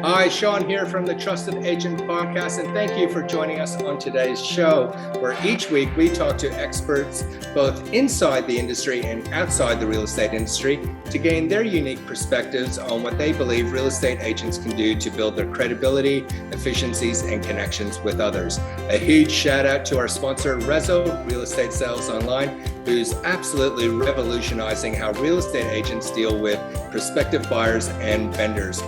Hi, Sean here from the Trusted Agent Podcast, and thank you for joining us on today's show, where each week we talk to experts both inside the industry and outside the real estate industry to gain their unique perspectives on what they believe real estate agents can do to build their credibility, efficiencies, and connections with others. A huge shout out to our sponsor, Rezo Real Estate Sales Online, who's absolutely revolutionizing how real estate agents deal with prospective buyers and vendors.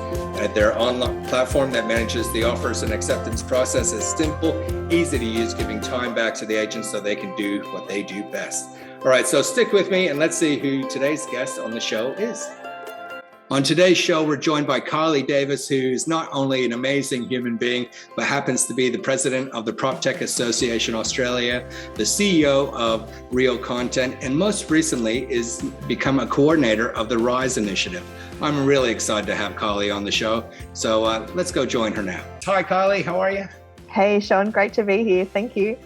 Their online platform that manages the offers and acceptance process is simple, easy to use, giving time back to the agents so they can do what they do best. All right, so stick with me and let's see who today's guest on the show is. On today's show, we're joined by Kylie Davis, who's not only an amazing human being, but happens to be the president of the PropTech Association Australia, the CEO of Real Content, and most recently is become a coordinator of the Rise initiative. I'm really excited to have Kylie on the show. So let's go join her now. Hi, Kylie. How are you? Hey, Sean. Great to be here. Thank you.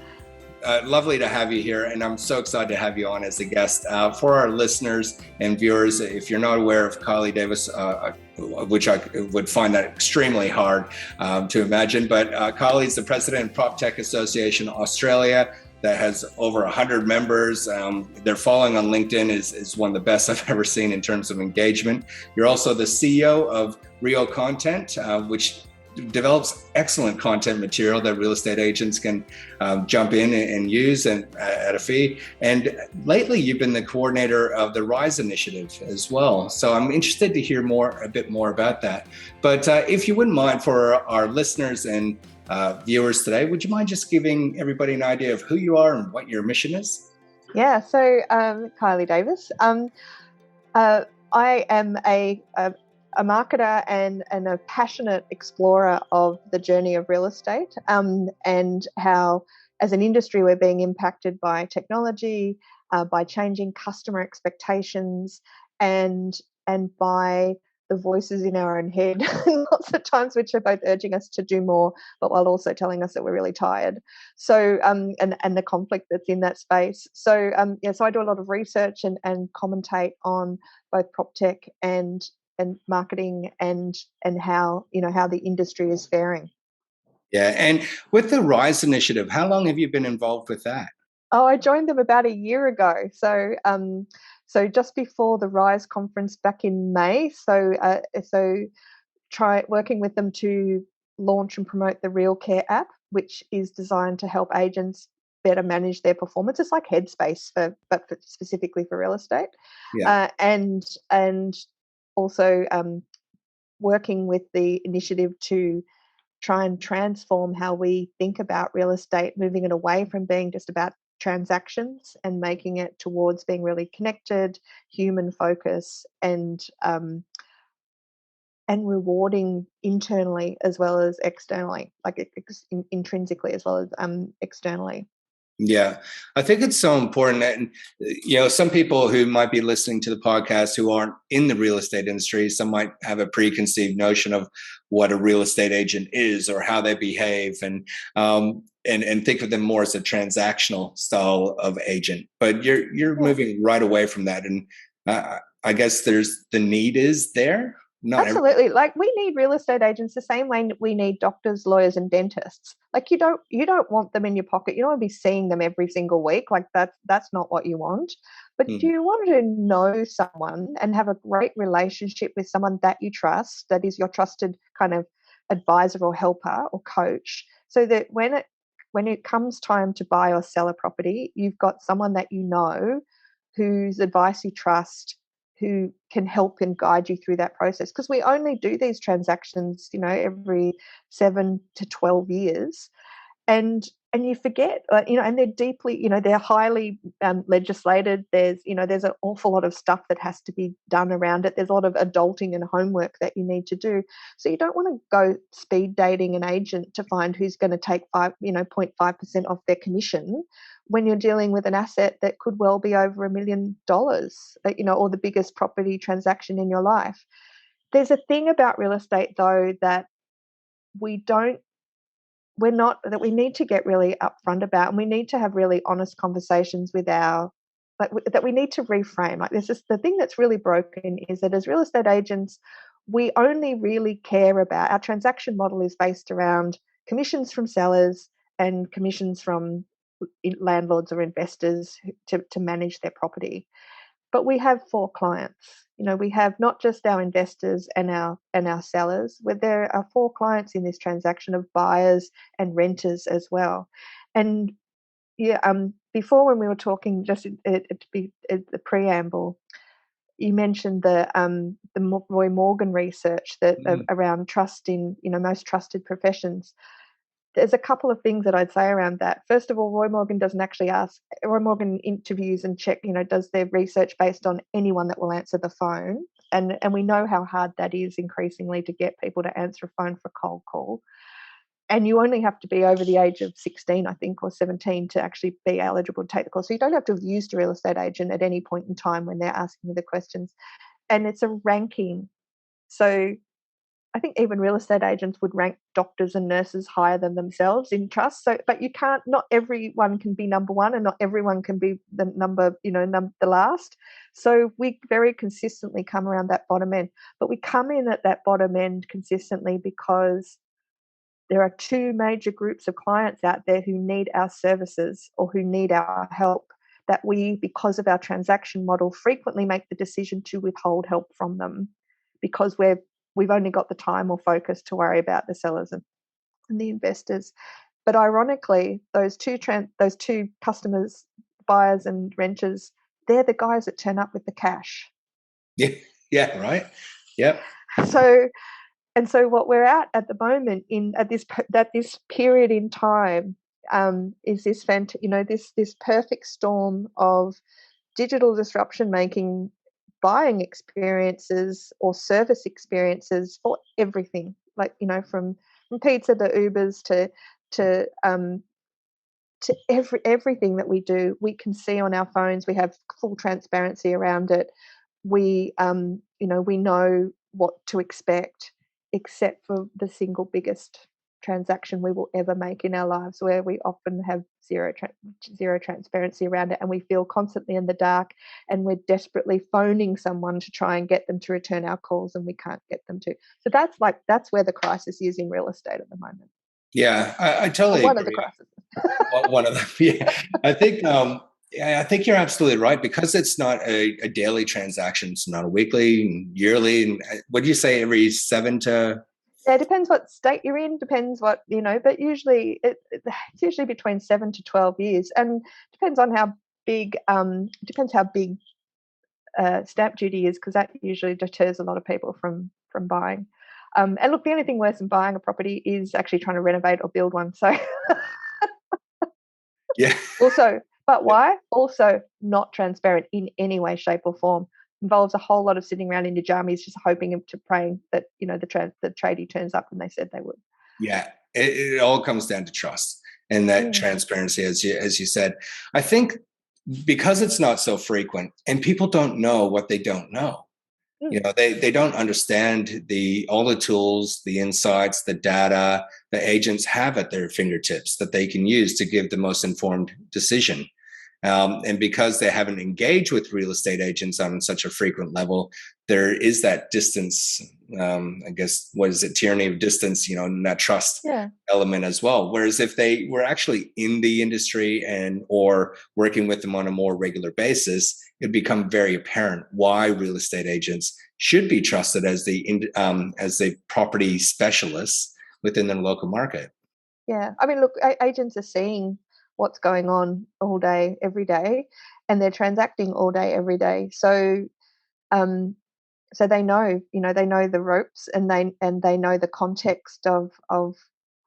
Lovely to have you here, and I'm so excited to have you on as a guest. For our listeners and viewers, if you're not aware of Kylie Davis, which I would find that extremely hard to imagine, but Kylie's the president of PropTech Association Australia that has over 100 members. Their following on LinkedIn is one of the best I've ever seen in terms of engagement. You're also the CEO of Real Content, which develops excellent content material that real estate agents can jump in and use and at a fee. And lately, you've been the coordinator of the Rise initiative as well. So I'm interested to hear a bit more about that. But if you wouldn't mind, for our listeners and viewers today, would you mind just giving everybody an idea of who you are and what your mission is? Yeah, so Kylie Davis. I am a marketer and a passionate explorer of the journey of real estate and how, as an industry, we're being impacted by technology, by changing customer expectations, and by the voices in our own head lots of times, which are both urging us to do more, but while also telling us that we're really tired. So and the conflict that's in that space. So so I do a lot of research and commentate on both PropTech and marketing and how the industry is faring. Yeah, and with the Rise initiative, how long have you been involved with that? Oh, I joined them about a year ago. So just before the Rise conference back in May. So try working with them to launch and promote the Real Care app, which is designed to help agents better manage their performance. It's like Headspace, but specifically for real estate. Yeah. And also working with the initiative to try and transform how we think about real estate, moving it away from being just about transactions and making it towards being really connected, human focus, and rewarding internally as well as externally, like intrinsically as well as externally. Yeah, I think it's so important. And, some people who might be listening to the podcast who aren't in the real estate industry, some might have a preconceived notion of what a real estate agent is or how they behave and think of them more as a transactional style of agent. But you're moving right away from that. And I guess the need is there. Absolutely. Like, we need real estate agents the same way we need doctors, lawyers, and dentists. Like, you don't want them in your pocket. You don't want to be seeing them every single week. Like, that's not what you want. But do you want to know someone and have a great relationship with someone that you trust, that is your trusted kind of advisor or helper or coach, so that when it comes time to buy or sell a property, you've got someone that you know, whose advice you trust, who can help and guide you through that process. Because we only do these transactions, every 7 to 12 years. And you forget, and they're deeply, they're highly legislated. There's an awful lot of stuff that has to be done around it. There's a lot of adulting and homework that you need to do. So you don't want to go speed dating an agent to find who's going to take 0.5% off their commission when you're dealing with an asset that could well be over $1 million, or the biggest property transaction in your life. There's a thing about real estate, though, that we need to get really upfront about, and we need to have really honest conversations with that we need to reframe. Like, this is the thing that's really broken, is that as real estate agents, we only really care about, our transaction model is based around commissions from sellers and commissions from landlords or investors to manage their property. But we have 4 clients. We have not just our investors and our sellers, where there are 4 clients in this transaction of buyers and renters as well. And yeah, before, when we were talking just at the preamble, you mentioned the Roy Morgan research that around trust in most trusted professions. There's a couple of things that I'd say around that. First of all, Roy Morgan doesn't actually ask. Roy Morgan interviews and check, does their research based on anyone that will answer the phone, and we know how hard that is increasingly to get people to answer a phone for a cold call. And you only have to be over the age of 16, I think, or 17 to actually be eligible to take the call. So you don't have to have used a real estate agent at any point in time when they're asking you the questions. And it's a ranking. So I think even real estate agents would rank doctors and nurses higher than themselves in trust. So, but you can't. Not everyone can be number one, and not everyone can be the the last. So we very consistently come around that bottom end. But we come in at that bottom end consistently because there are 2 major groups of clients out there who need our services or who need our help, that we, because of our transaction model, frequently make the decision to withhold help from them because we've only got the time or focus to worry about the sellers and the investors. But ironically, those two customers, buyers and renters, they're the guys that turn up with the cash. Yeah, right. Yep. So what we're at the moment at this period in time is this this perfect storm of digital disruption making buying experiences or service experiences for everything, like from pizza to Ubers to everything that we do. We can see on our phones. We have full transparency around it. We we know what to expect, except for the single biggest transaction we will ever make in our lives, where we often have zero transparency around it, and we feel constantly in the dark, and we're desperately phoning someone to try and get them to return our calls, and we can't get them to. So that's where the crisis is in real estate at the moment. Yeah, I totally one agree. Of the crises. One of them. Yeah, I think. I think you're absolutely right, because it's not a daily transaction. It's not a weekly, yearly. And what do you say? Every 7 to. Yeah, it depends what state you're in. Depends what but usually it's usually between 7 to 12 years, and depends on how big. Depends how big stamp duty is, because that usually deters a lot of people from buying. And look, the only thing worse than buying a property is actually trying to renovate or build one. So Yeah. Also, but why? Also not transparent in any way, shape, or form. Involves a whole lot of sitting around in your jammies, just hoping to praying that the tradie turns up when they said they would. Yeah, it all comes down to trust and that transparency, as you said. I think because it's not so frequent, and people don't know what they don't know. They don't understand all the tools, the insights, the data the agents have at their fingertips that they can use to give the most informed decision. And because they haven't engaged with real estate agents on such a frequent level, there is that distance. I guess, what is it? Tyranny of distance, and that trust element as well. Whereas if they were actually in the industry or working with them on a more regular basis, it'd become very apparent why real estate agents should be trusted as the property specialists within their local market. Yeah, I mean, look, agents are seeing what's going on all day, every day, and they're transacting all day, every day. So, so they know, they know the ropes, and they know the context of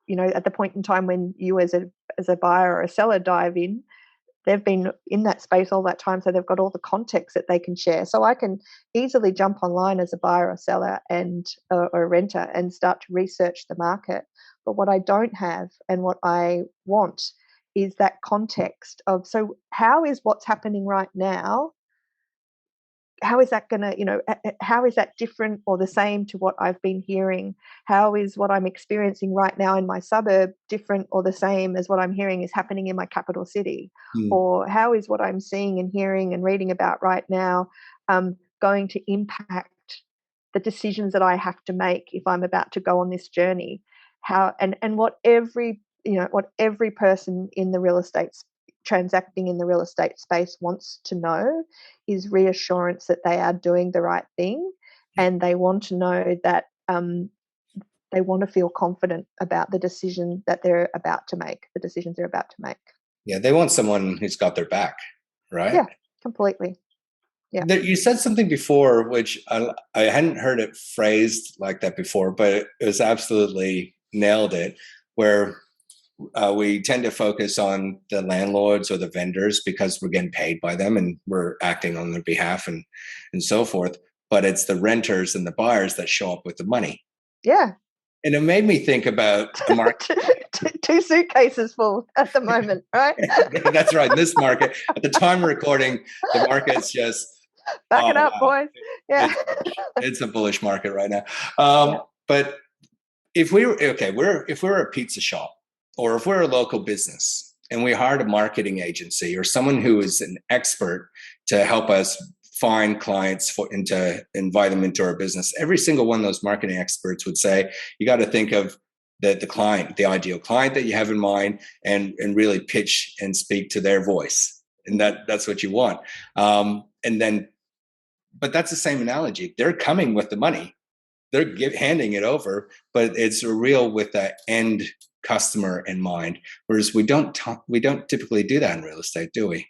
at the point in time when you as a buyer or a seller dive in, they've been in that space all that time, so they've got all the context that they can share. So I can easily jump online as a buyer or seller or a renter and start to research the market. But what I don't have, and what I want, is that context of, so how is what's happening right now, how is that going to, how is that different or the same to what I've been hearing? How is what I'm experiencing right now in my suburb different or the same as what I'm hearing is happening in my capital city? Or how is what I'm seeing and hearing and reading about right now going to impact the decisions that I have to make if I'm about to go on this journey, and what every person in the real estate transacting in the real estate space wants to know is reassurance that they are doing the right thing, and they want to know that they want to feel confident about the decisions they're about to make. Yeah, they want someone who's got their back, right? Yeah, completely. Yeah. You said something before, which I hadn't heard it phrased like that before, but it was absolutely nailed it, where we tend to focus on the landlords or the vendors because we're getting paid by them and we're acting on their behalf and so forth. But it's the renters and the buyers that show up with the money. Yeah. And it made me think about a market. Two suitcases full at the moment, right? That's right. In this market, at the time of recording, the market's just back it up, boys. Yeah, it's a bullish market right now. But if we're a pizza shop, or if we're a local business and we hired a marketing agency or someone who is an expert to help us find clients and to invite them into our business, every single one of those marketing experts would say, you got to think of the client, the ideal client that you have in mind, and really pitch and speak to their voice. And that's what you want. But that's the same analogy. They're coming with the money. They're handing it over, but it's real with the end customer in mind. Whereas we don't typically do that in real estate, do we?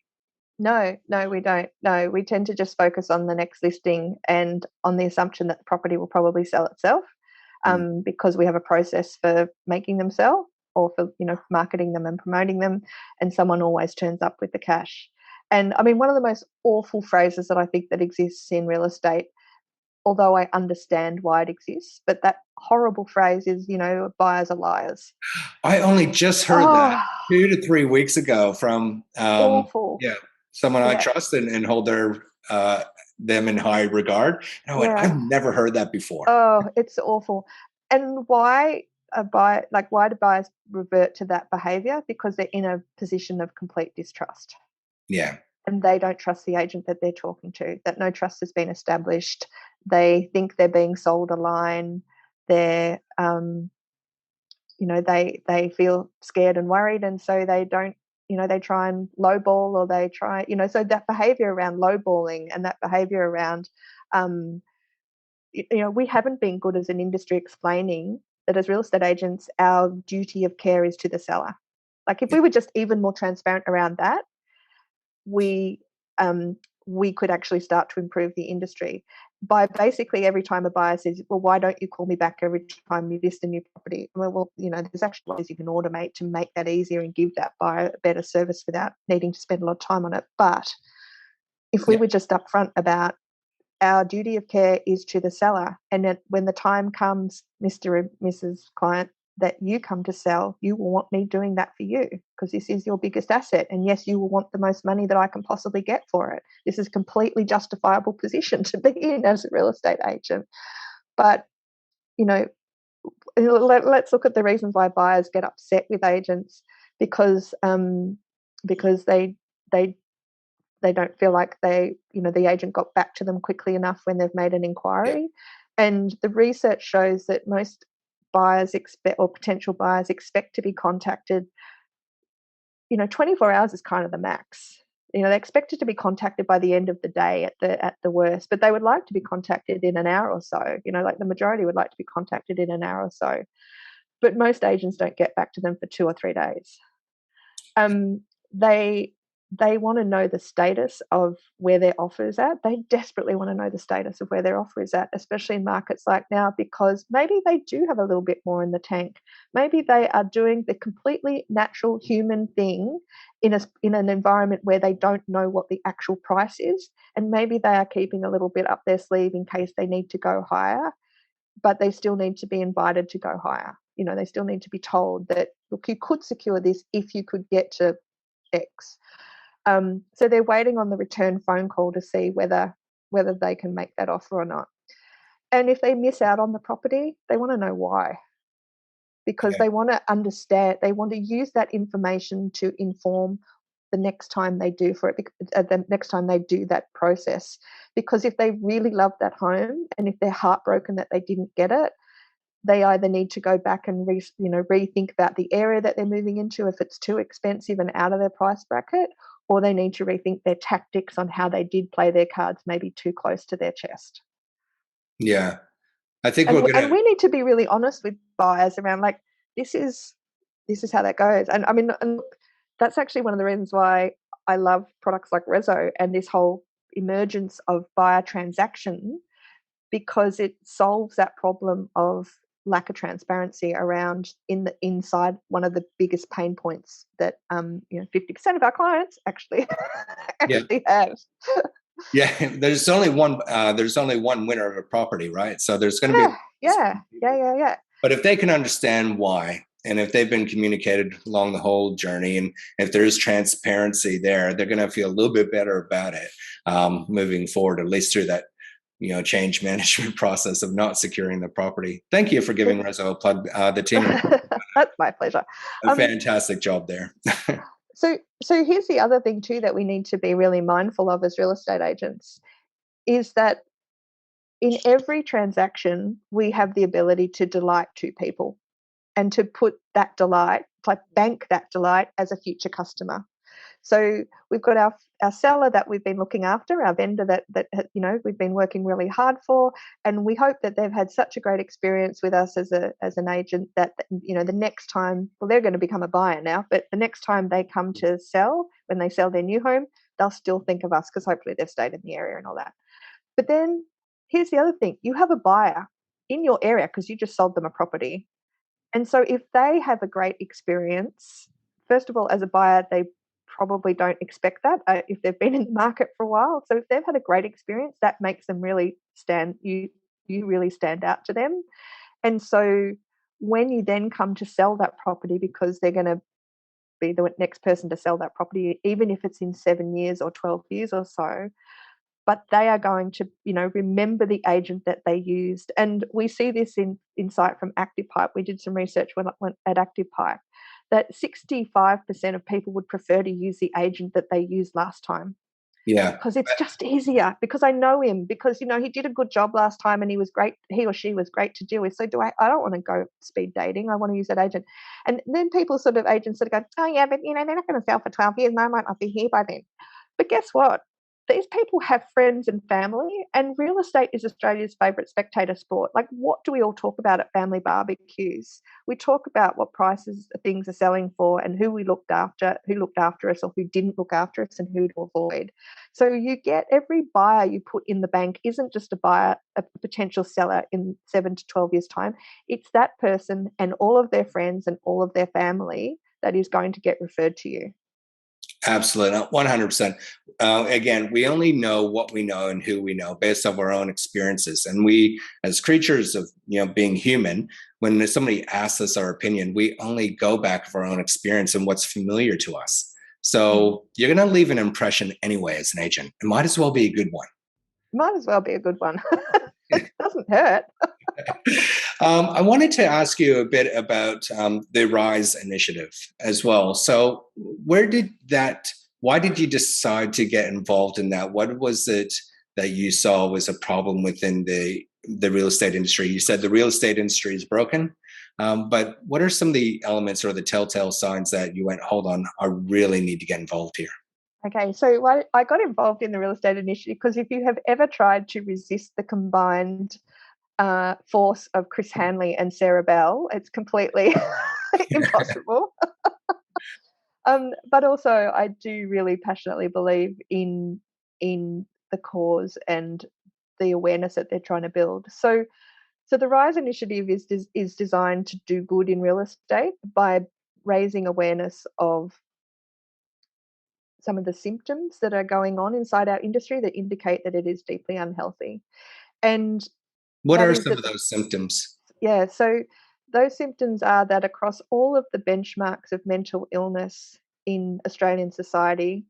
No, we don't. No, we tend to just focus on the next listing and on the assumption that the property will probably sell itself, because we have a process for making them sell, or for marketing them and promoting them, and someone always turns up with the cash. And I mean, one of the most awful phrases that I think that exists in real estate, although I understand why it exists, but that horrible phrase is, buyers are liars. I only just heard that 2 to 3 weeks ago from awful. Yeah, someone I trust and hold them in high regard. And I went, I've never heard that before. Oh, it's awful. And why do buyers revert to that behavior? Because they're in a position of complete distrust. Yeah. And they don't trust the agent that they're talking to, that no trust has been established. They think they're being sold a line. They're, they feel scared and worried. And so they don't, they try and lowball, or they try, so that behavior around lowballing and that behavior around, we haven't been good as an industry explaining that as real estate agents, our duty of care is to the seller. Like if we were just even more transparent around that, we could actually start to improve the industry by basically every time a buyer says, well, why don't you call me back every time you list a new property? Well, there's actually ways you can automate to make that easier and give that buyer a better service without needing to spend a lot of time on it. But if we were just upfront about our duty of care is to the seller, and that when the time comes, Mr. and Mrs. Client, that you come to sell, you will want me doing that for you, because this is your biggest asset. And yes, you will want the most money that I can possibly get for it. This is a completely justifiable position to be in as a real estate agent. But, let's look at the reasons why buyers get upset with agents, because they don't feel like the agent got back to them quickly enough when they've made an inquiry. Yeah. And the research shows that most buyers potential buyers expect to be contacted, 24 hours is kind of the max. They expected to be contacted by the end of the day at the worst, but they would like to be contacted in an hour or so. Like the majority would like to be contacted in an hour or so. But most agents don't get back to them for 2 or 3 days. They want to know the status of where their offer is at. They desperately want to know the status of where their offer is at, especially in markets like now, because maybe they do have a little bit more in the tank. Maybe they are doing the completely natural human thing in an environment where they don't know what the actual price is, and maybe they are keeping a little bit up their sleeve in case they need to go higher, but they still need to be invited to go higher. They still need to be told that, look, you could secure this if you could get to X. So they're waiting on the return phone call to see whether they can make that offer or not. And if they miss out on the property, they want to know why, because they want to understand. They want to use that information to inform the next time they do the next time they do that process. Because if they really love that home and if they're heartbroken that they didn't get it, they either need to go back and rethink about the area that they're moving into if it's too expensive and out of their price bracket, or they need to rethink their tactics on how they did play their cards maybe too close to their chest. Yeah. I think And, we're going and to, we need to be really honest with buyers around like, this is how that goes. And I mean, and that's actually one of the reasons why I love products like Rezo and this whole emergence of buyer transaction, because it solves that problem of lack of transparency around inside one of the biggest pain points that 50% of our clients actually yeah. have. Yeah, there's only one winner of a property, right? So there's going to be Yeah. But if they can understand why, and if they've been communicated along the whole journey, and if there is transparency there, they're going to feel a little bit better about it moving forward, at least through that change management process of not securing the property. Thank you for giving Rezo a plug. The team That's my pleasure. a fantastic job there. So here's the other thing too that we need to be really mindful of as real estate agents is that in every transaction, we have the ability to delight two people and to put that delight, like bank that delight as a future customer. So we've got our seller that we've been looking after, our vendor that we've been working really hard for, and we hope that they've had such a great experience with us as an agent that the next time, well, they're going to become a buyer now, but the next time they come to sell, when they sell their new home, they'll still think of us because hopefully they've stayed in the area and all that. But then here's the other thing: you have a buyer in your area because you just sold them a property, and so if they have a great experience, first of all, as a buyer, they probably don't expect that if they've been in the market for a while. So if they've had a great experience, that makes them really you really stand out to them. And so when you then come to sell that property, because they're going to be the next person to sell that property, even if it's in 7 years or 12 years or so, but they are going to, remember the agent that they used. And we see this in insight from ActivePipe. We did some research when at ActivePipe that 65% of people would prefer to use the agent that they used last time. Yeah. Because it's just easier, because I know him, because, he did a good job last time and he was great. He or she was great to deal with. So I don't want to go speed dating. I want to use that agent. And then agents go, oh yeah, but they're not going to sell for 12 years and I might not be here by then. But guess what? These people have friends and family, and real estate is Australia's favourite spectator sport. Like, what do we all talk about at family barbecues? We talk about what prices things are selling for and who looked after us or who didn't look after us and who to avoid. So you get every buyer you put in the bank isn't just a potential seller in 7 to 12 years' time. It's that person and all of their friends and all of their family that is going to get referred to you. Absolutely, 100%. Again, we only know what we know and who we know based on our own experiences. And we, as creatures of being human, when somebody asks us our opinion, we only go back for our own experience and what's familiar to us. So you're going to leave an impression anyway as an agent. It might as well be a good one. Might as well be a good one. It doesn't hurt. I wanted to ask you a bit about the Rise initiative as well. So why did you decide to get involved in that? What was it that you saw was a problem within the real estate industry? You said the real estate industry is broken, but what are some of the elements or the telltale signs that you went, hold on, I really need to get involved here? Okay, so I got involved in the real estate initiative because if you have ever tried to resist the combined force of Chris Hanley and Sarah Bell, it's completely impossible. But also, I do really passionately believe in the cause and the awareness that they're trying to build. So the Rise initiative is designed to do good in real estate by raising awareness of some of the symptoms that are going on inside our industry that indicate that it is deeply unhealthy. And what are some of those symptoms? Yeah, so those symptoms are that across all of the benchmarks of mental illness in Australian society,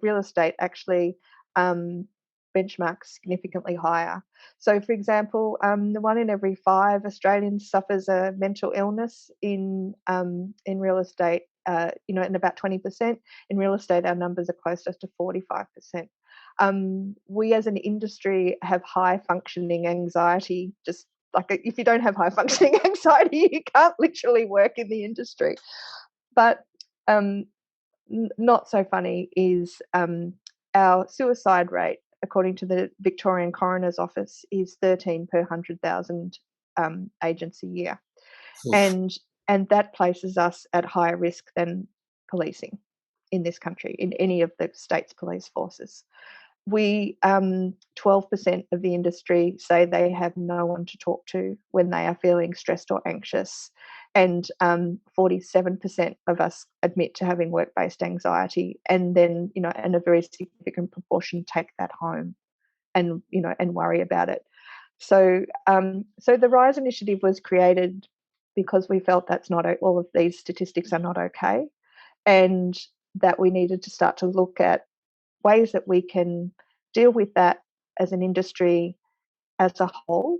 real estate actually benchmarks significantly higher. So, for example, 1 in every 5 Australians suffers a mental illness in real estate. and about 20%. In real estate, our numbers are closer to 45%. We as an industry have high functioning anxiety. Just like, if you don't have high functioning anxiety, you can't literally work in the industry. But not so funny is our suicide rate, according to the Victorian Coroner's Office, is 13 per 100,000 agents a year. Oof. And that places us at higher risk than policing in this country, in any of the state's police forces. We 12% of the industry say they have no one to talk to when they are feeling stressed or anxious, and 47% of us admit to having work-based anxiety, and then and a very significant proportion take that home and and worry about it. So so the RISE initiative was created because we felt that's not all of these statistics are not okay, and that we needed to start to look at ways that we can deal with that as an industry as a whole.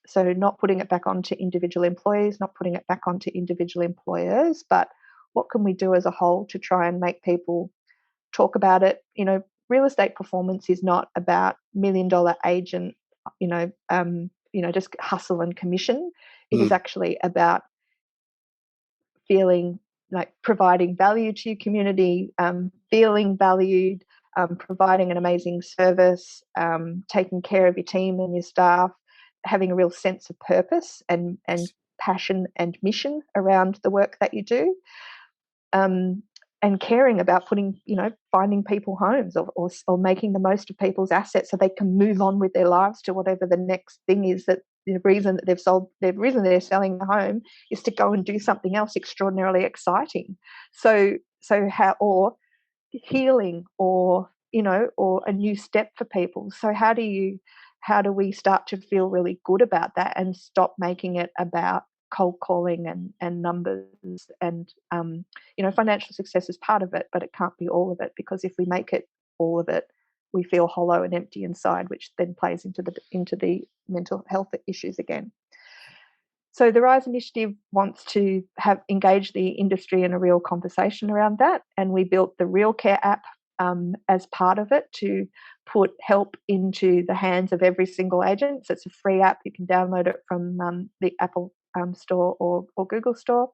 So not putting it back onto individual employees, not putting it back onto individual employers, but what can we do as a whole to try and make people talk about it? Real estate performance is not about $1 million agent, just hustle and commission. It is actually about feeling like providing value to your community, feeling valued, providing an amazing service, taking care of your team and your staff, having a real sense of purpose and passion and mission around the work that you do, and caring about finding people homes or making the most of people's assets so they can move on with their lives to whatever the next thing is. That the reason that the reason they're selling the home is to go and do something else extraordinarily exciting. So how, or healing, or or a new step for people. So how do we start to feel really good about that and stop making it about cold calling and numbers? And financial success is part of it, but it can't be all of it, because if we make it all of it, we feel hollow and empty inside, which then plays into the mental health issues again. So the RISE initiative wants to engage the industry in a real conversation around that, and we built the Real Care app as part of it to put help into the hands of every single agent. So it's a free app. You can download it from the Apple Store or Google Store,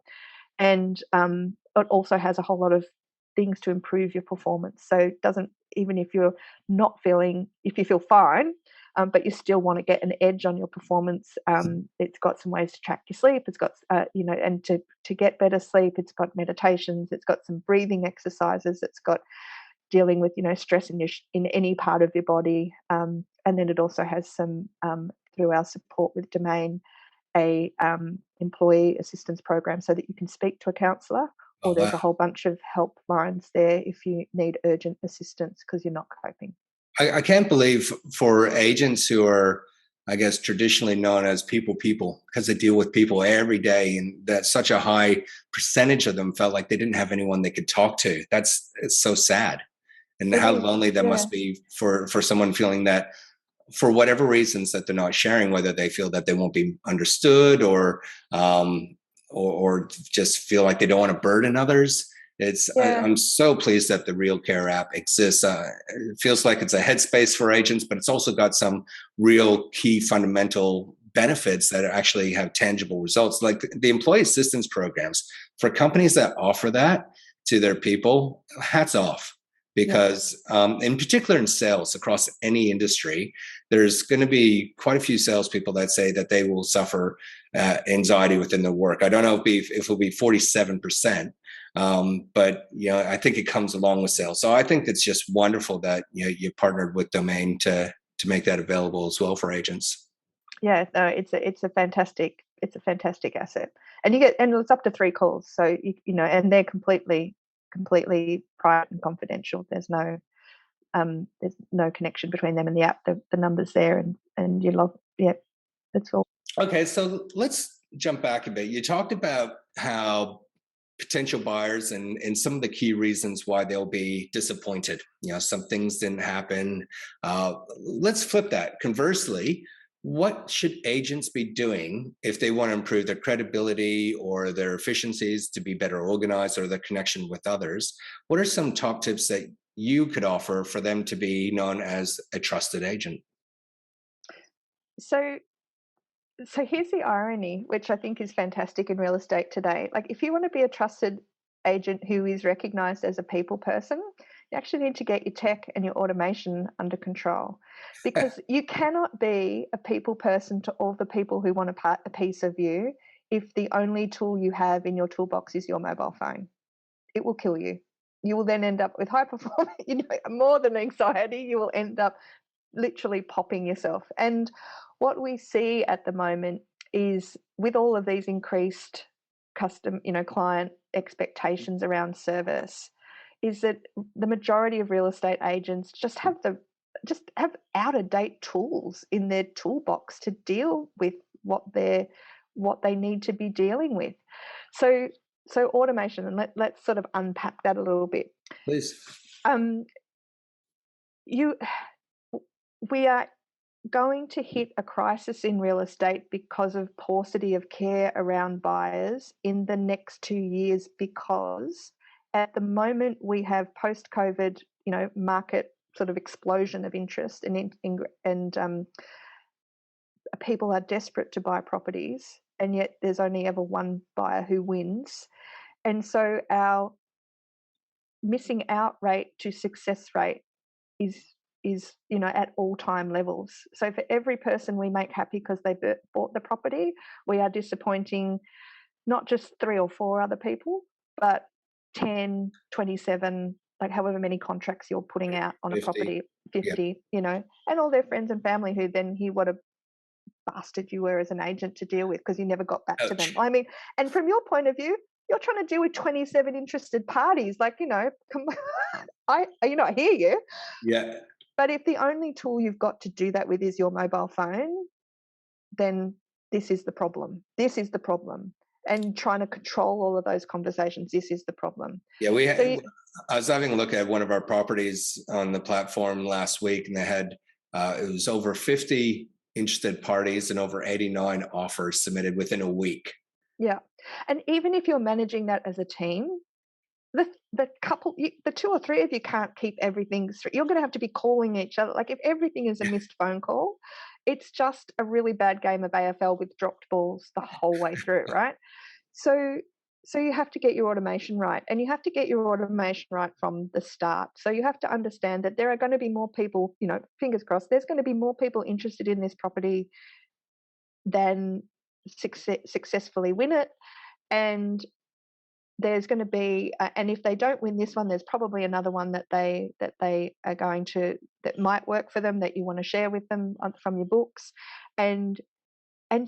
and it also has a whole lot of things to improve your performance. So it doesn't, even if you're not feeling, if you feel fine, but you still want to get an edge on your performance, it's got some ways to track your sleep. It's got, and to get better sleep, it's got meditations. It's got some breathing exercises. It's got dealing with, stress in any part of your body. And then it also has some, through our support with Domain, a employee assistance program so that you can speak to a counsellor, or there's a whole bunch of helplines there if you need urgent assistance because you're not coping. I can't believe for agents who are, I guess, traditionally known as people, because they deal with people every day, and that such a high percentage of them felt like they didn't have anyone they could talk to. It's so sad. And how lonely that must be for someone feeling that, for whatever reasons that they're not sharing, whether they feel that they won't be understood or just feel like they don't want to burden others. I'm so pleased that the Real Care app exists. It feels like it's a headspace for agents, but it's also got some real key fundamental benefits that actually have tangible results, like the employee assistance programs. For companies that offer that to their people, hats off. Because in particular in sales across any industry, there's going to be quite a few salespeople that say that they will suffer anxiety within their work. I don't know if it'll be 47%, but I think it comes along with sales. So I think it's just wonderful that you partnered with Domain to make that available as well for agents. Yeah, no, it's a fantastic asset, and it's up to 3 calls. So and they're completely private and confidential. There's no connection between them and the app. The number's there, and you log. Yeah, that's all. Okay, so let's jump back a bit. You talked about how potential buyers and some of the key reasons why they'll be disappointed. Some things didn't happen. Let's flip that. Conversely, What should agents be doing if they want to improve their credibility or their efficiencies to be better organized or their connection with others? What are some top tips that you could offer for them to be known as a trusted agent? So so here's the irony, which I think is fantastic in real estate today. Like, if you want to be a trusted agent who is recognized as a people person, you actually need to get your tech and your automation under control, because you cannot be a people person to all the people who want a piece of you if the only tool you have in your toolbox is your mobile phone. It will kill you. You will then end up with high performance, more than anxiety. You will end up literally popping yourself. And what we see at the moment is, with all of these increased client expectations around service, is that the majority of real estate agents just have out of date tools in their toolbox to deal with what they need to be dealing with. So automation, and let's sort of unpack that a little bit. Please. Um, you we are going to hit a crisis in real estate because of paucity of care around buyers in the next 2 years, because at the moment we have post-COVID, market sort of explosion of interest, and people are desperate to buy properties, and yet there's only ever one buyer who wins. And so our missing out rate to success rate is at all-time levels. So for every person we make happy because they bought the property, we are disappointing not just 3 or 4 other people, but 10, 27, like however many contracts you're putting out on a 50. property, Yeah. 50, and all their friends and family who then hear what a bastard you were as an agent to deal with because you never got back to them. Ouch. I mean, and from your point of view, you're trying to deal with 27 interested parties. Like, come, I hear you. Yeah. But if the only tool you've got to do that with is your mobile phone, then this is the problem. This is the problem. And trying to control all of those conversations, this is the problem. Yeah, So I was having a look at one of our properties on the platform last week, and they had it was over 50 interested parties and over 89 offers submitted within a week. yeah, and even if you're managing that as a team, the 2 or 3 of you can't keep everything straight. You're going to have to be calling each other. Like, if everything is a missed phone call, it's just a really bad game of AFL with dropped balls the whole way through, right? So you have to get your automation right, and you have to get your automation right from the start. So you have to understand that there are going to be more people, fingers crossed, there's going to be more people interested in this property than successfully win it. And there's going to be, and if they don't win this one, there's probably another one that they are going to, that might work for them, that you want to share with them from your books. And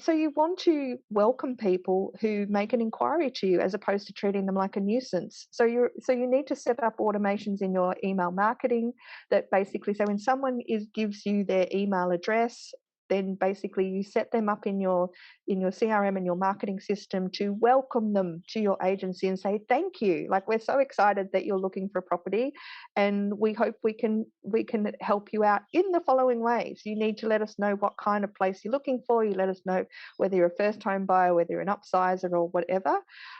so you want to welcome people who make an inquiry to you, as opposed to treating them like a nuisance. So you need to set up automations in your email marketing that basically, so when someone gives you their email address, then basically you set them up in your CRM and your marketing system to welcome them to your agency and say thank you. Like, we're so excited that you're looking for property, and we hope we can help you out in the following ways. You need to let us know what kind of place you're looking for. You let us know whether you're a first home buyer, whether you're an upsizer or whatever.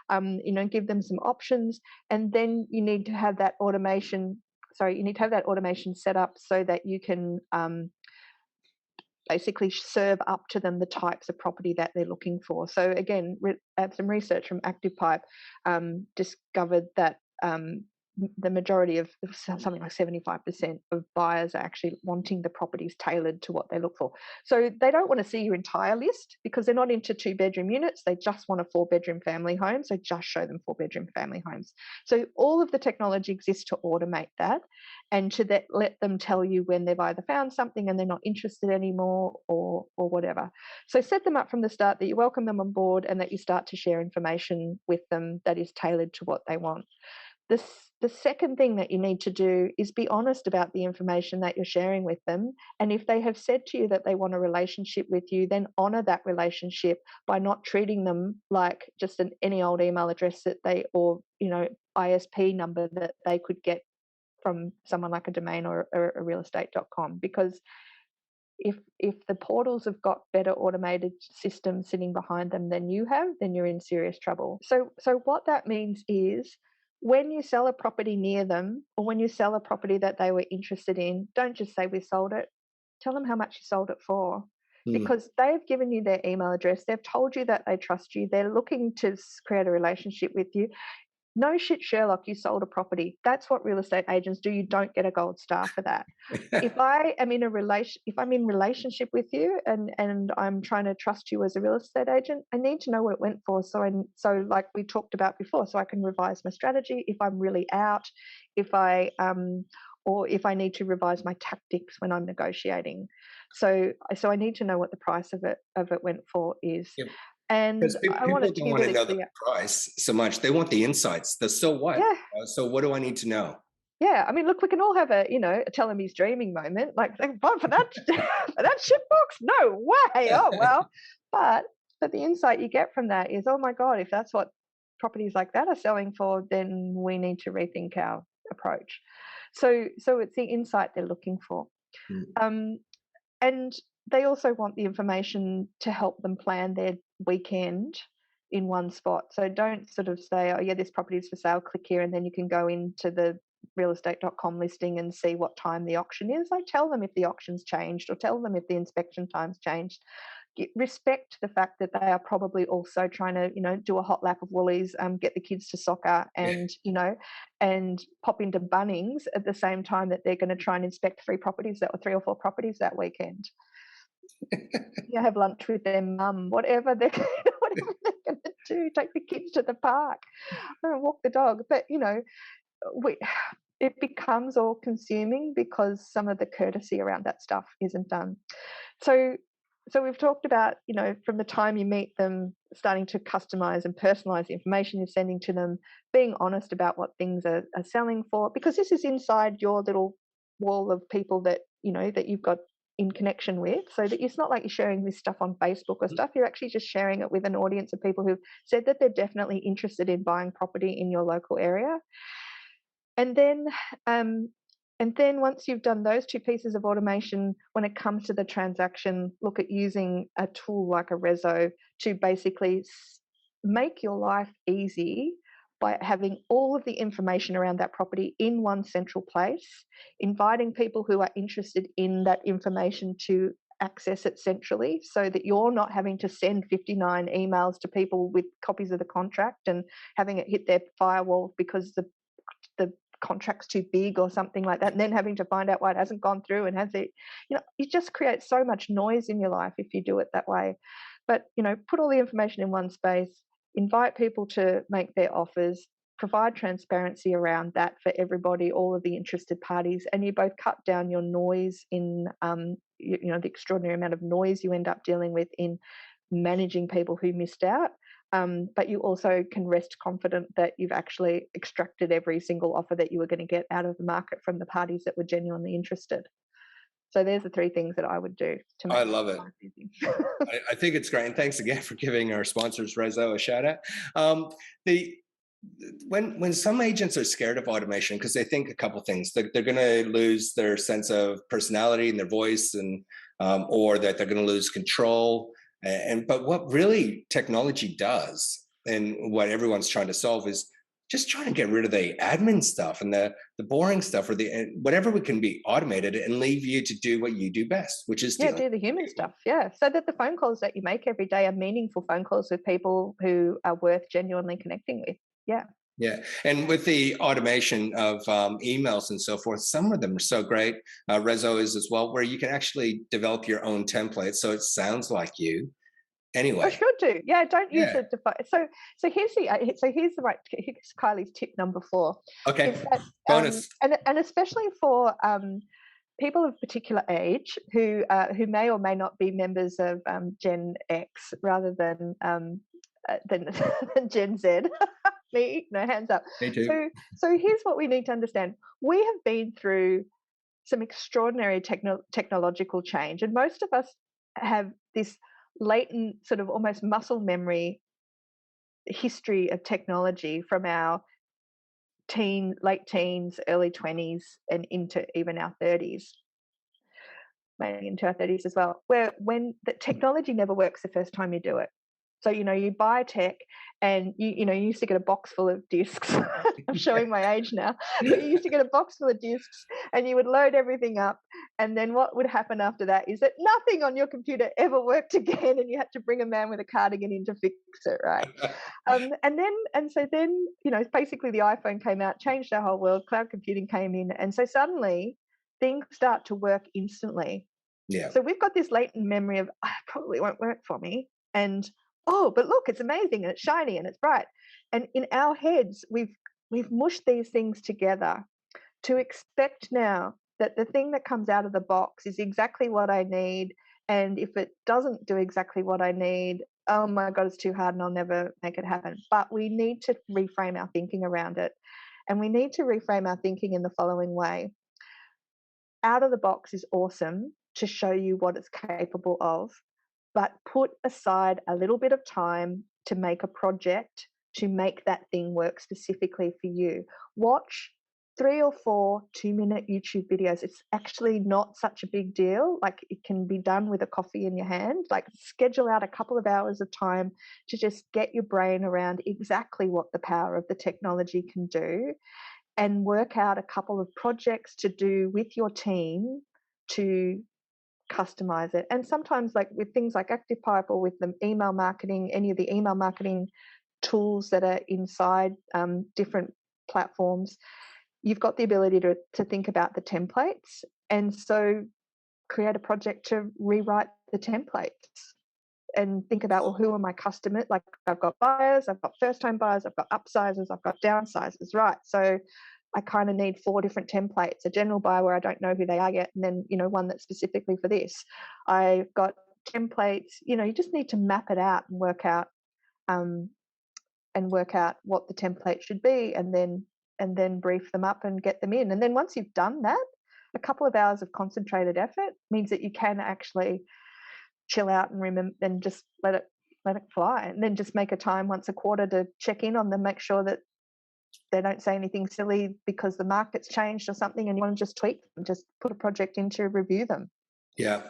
Give them some options, and then you need to have that automation. You need to have that automation set up so that you can basically serve up to them the types of property that they're looking for. So again, some research from ActivePipe discovered that the majority of something like 75% of buyers are actually wanting the properties tailored to what they look for. So they don't want to see your entire list because they're not into 2-bedroom units. They just want a 4-bedroom family home. So just show them 4-bedroom family homes. So all of the technology exists to automate that, and to let them tell you when they've either found something and they're not interested anymore, or whatever. So set them up from the start that you welcome them on board, and that you start to share information with them that is tailored to what they want. The second thing that you need to do is be honest about the information that you're sharing with them. And if they have said to you that they want a relationship with you, then honor that relationship by not treating them like just any old email address or ISP number that they could get from someone like a domain or a realestate.com, because If the portals have got better automated systems sitting behind them than you have, then you're in serious trouble. So what that means is, when you sell a property near them, or when you sell a property that they were interested in, don't just say we sold it. Tell them how much you sold it for, Mm. because they've given you their email address. They've told you that they trust you. They're looking to create a relationship with you. No shit, Sherlock, you sold a property. That's what real estate agents do. You don't get a gold star for that. If I'm in relationship with you, and I'm trying to trust you as a real estate agent, I need to know what it went for. So like we talked about before, so I can revise my strategy if I'm really out, if I or if I need to revise my tactics when I'm negotiating. So I need to know what the price of it went for is. Yep. And Because I want people it to don't be want to really know the clear. price so much. They want the insights. The so what? Yeah. So what do I need to know? Yeah, I mean, look, we can all have a tell him he's dreaming moment. Like, "What, for that for that shit box? No way! Oh well." But the insight you get from that is, oh my god, if that's what properties like that are selling for, then we need to rethink our approach. So it's the insight they're looking for, Mm. um, and they also want the information to help them plan their weekend in one spot. So don't sort of say, oh yeah, this property is for sale, click here, and then you can go into the realestate.com listing and see what time the auction is. Like, tell them if the auction's changed, or tell them if the inspection time's changed. Respect the fact that they are probably also trying to, do a hot lap of Woolies, get the kids to soccer, Yeah. and pop into Bunnings at the same time that they're going to try and inspect three or four properties that weekend. Have lunch with their mum, whatever they're whatever they're going to do. Take the kids to the park, walk the dog. But it becomes all consuming because some of the courtesy around that stuff isn't done. So we've talked about, from the time you meet them, starting to customize and personalize the information you're sending to them, being honest about what things are selling for, because this is inside your little wall of people that you've got in connection with, so that it's not like you're sharing this stuff on Facebook or stuff. You're actually just sharing it with an audience of people who've said that they're definitely interested in buying property in your local area. And then once you've done those two pieces of automation, when it comes to the transaction, look at using a tool like a Rezo to basically make your life easy by having all of the information around that property in one central place, inviting people who are interested in that information to access it centrally, so that you're not having to send 59 emails to people with copies of the contract and having it hit their firewall because the contract's too big or something like that, and then having to find out why it hasn't gone through, and it just creates so much noise in your life if you do it that way. But put all the information in one space, invite people to make their offers, provide transparency around that for everybody, all of the interested parties, and you both cut down your noise in the extraordinary amount of noise you end up dealing with in managing people who missed out. But you also can rest confident that you've actually extracted every single offer that you were going to get out of the market from the parties that were genuinely interested. So there's the three things that I would do to make I love it. easy. I think it's great. And thanks again for giving our sponsors, Rezo, a shout out. When some agents are scared of automation because they think a couple things, they're going to lose their sense of personality and their voice, and or that they're going to lose control. But what really technology does, and what everyone's trying to solve, is just trying to get rid of the admin stuff and the boring stuff, or whatever we can be automated, and leave you to do what you do best, which is do the human stuff. Yeah, so that the phone calls that you make every day are meaningful phone calls with people who are worth genuinely connecting with. Yeah. Yeah, and with the automation of emails and so forth, some of them are so great. Rezo is as well, where you can actually develop your own template so it sounds like you. Anyway, I should do. Yeah, don't use yeah. it to. Here's Kylie's tip number 4. Okay, Is that, bonus. and especially for people of particular age who may or may not be members of Gen X rather than Gen Z. Me, no, hands up. Me too. So here's what we need to understand. We have been through some extraordinary technological change, and most of us have this latent sort of almost muscle memory history of technology from our late teens, early 20s, and into even our 30s. maybe into our 30s as well, where when the technology never works the first time you do it. So, you buy tech and you used to get a box full of discs. I'm showing my age now, but you used to get a box full of discs and you would load everything up. And then what would happen after that is that nothing on your computer ever worked again. And you had to bring a man with a cardigan in to fix it, right? So then, basically the iPhone came out, changed our whole world, cloud computing came in. And so suddenly things start to work instantly. Yeah. So we've got this latent memory of, it probably won't work for me. And oh, but look, it's amazing and it's shiny and it's bright. And in our heads, we've mushed these things together to expect now that the thing that comes out of the box is exactly what I need. And if it doesn't do exactly what I need, oh my God, it's too hard and I'll never make it happen. But we need to reframe our thinking around it. And we need to reframe our thinking in the following way. Out of the box is awesome to show you what it's capable of, but put aside a little bit of time to make a project to make that thing work specifically for you. Watch 3 or 4 2-minute YouTube videos. It's actually not such a big deal. Like, it can be done with a coffee in your hand. Like, schedule out a couple of hours of time to just get your brain around exactly what the power of the technology can do, and work out a couple of projects to do with your team to customize it. And sometimes, like with things like ActivePipe or with the email marketing, any of the email marketing tools that are inside different platforms, you've got the ability to think about the templates, and so create a project to rewrite the templates and think about, well, who are my customers? Like, I've got buyers, I've got first-time buyers, I've got upsizers, I've got downsizers, right? So I kind of need 4 different templates: a general buyer where I don't know who they are yet, and then one that's specifically for this. I've got templates. You just need to map it out and work out what the template should be, and then brief them up and get them in. And then once you've done that, a couple of hours of concentrated effort means that you can actually chill out and remember, and just let it fly, and then just make a time once a quarter to check in on them, make sure that they don't say anything silly because the market's changed or something, and you want to just tweak them, just put a project in to review them. Yeah,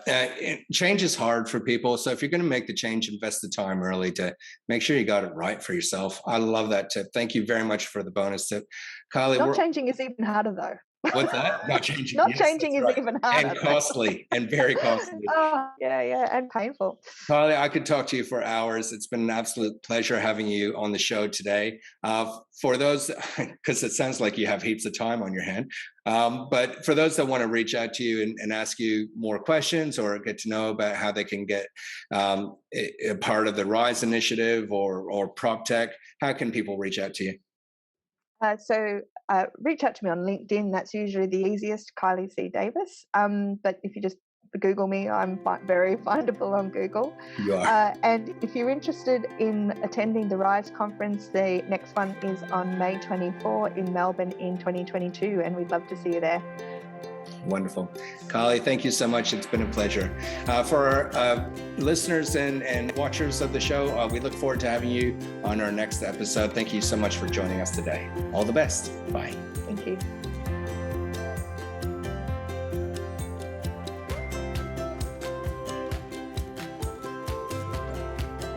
change is hard for people. So if you're going to make the change, invest the time early to make sure you got it right for yourself. I love that tip. Thank you very much for the bonus tip. Kylie, Not changing is even harder though. What's that? Not changing. Not changing is right. Even harder. And costly, and very costly. Oh, yeah, and painful. Kylie, I could talk to you for hours. It's been an absolute pleasure having you on the show today. For those, because it sounds like you have heaps of time on your hand, but for those that want to reach out to you and ask you more questions or get to know about how they can get a part of the RISE initiative or PropTech, how can people reach out to you? So reach out to me on LinkedIn. That's usually the easiest, Kylie C. Davis. But if you just Google me, I'm very findable on Google. You are. And if you're interested in attending the RISE conference, the next one is on May 24 in Melbourne in 2022, and we'd love to see you there. Wonderful. Kylie, thank you so much. It's been a pleasure. For our listeners and watchers of the show, we look forward to having you on our next episode. Thank you so much for joining us today. All the best. Bye. Thank you.